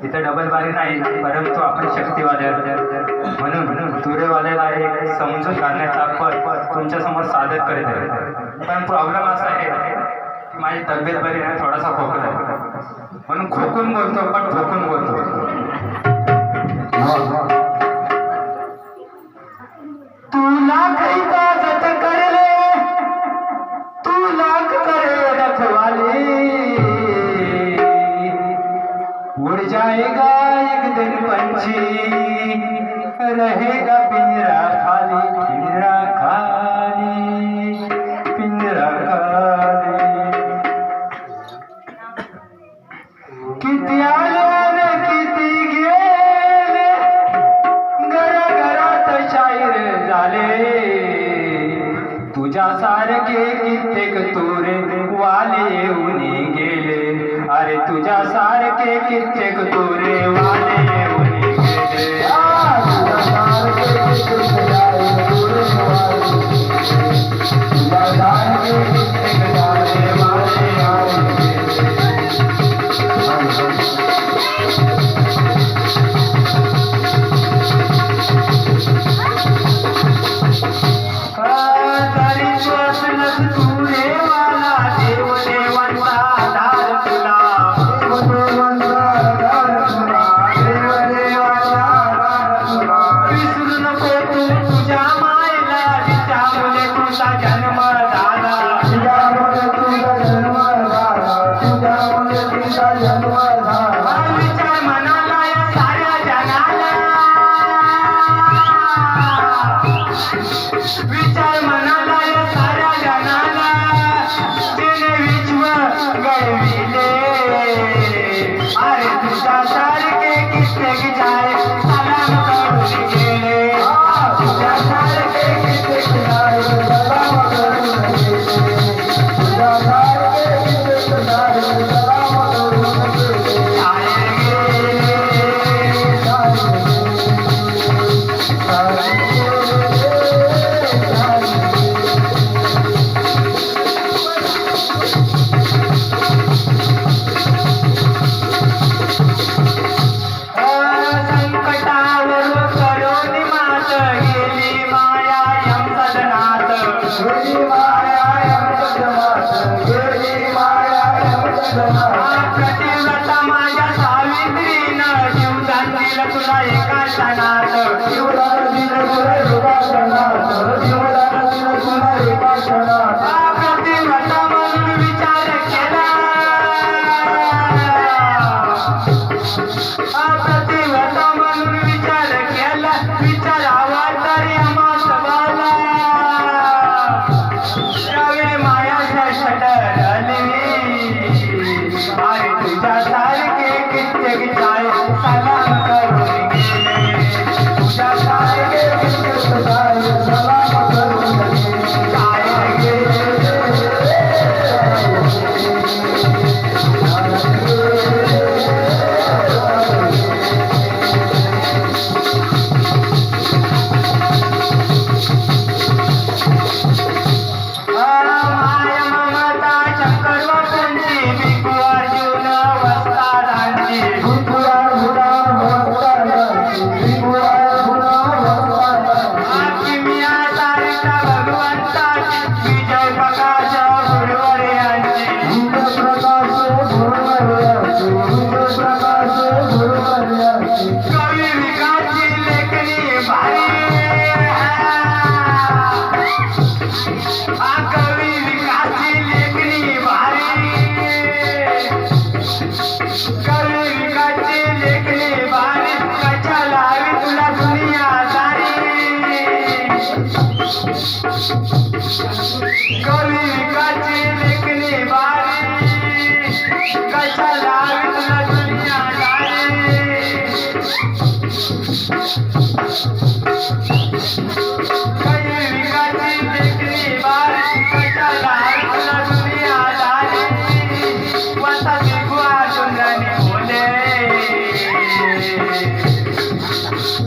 इथे डबल बारी नाही, परंतु आपण शक्तीवाले आहोत. म्हणून तुरेवाल्याला एक समजून काढण्याचा पद तुमच्या समोर सादर करीत आहे. पण प्रॉब्लेम असा आहे की माझी तब्येत बरी नाही, थोडासा खोकला आहे, म्हणून खोकून बोलतो, पण ठोकून बोलतो. तुला काही ताजत करले, तुला करे रखवाली, उड़ जाएगा एक दिन पंछी, रहेगा पिंजरा खाली, पिंजरा खाली, पिंजरा खाली. किती आले आणि किती गेले, घराघरात शाहीर झाले, तुझ्या सारखे कित्येक तुरे वाले येऊन गेले. अरे तुझ्या सारखे कित्येक तुरे वाले येऊन गेले. तुझ्या सारखे कित्येक तुरे तुझ्या सारखे कित्येक वाले वाले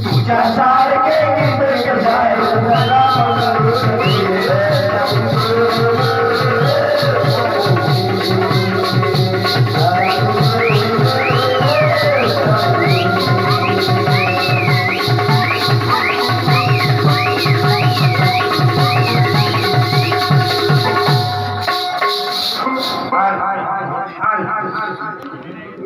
तुझ्या सारखे कित्येक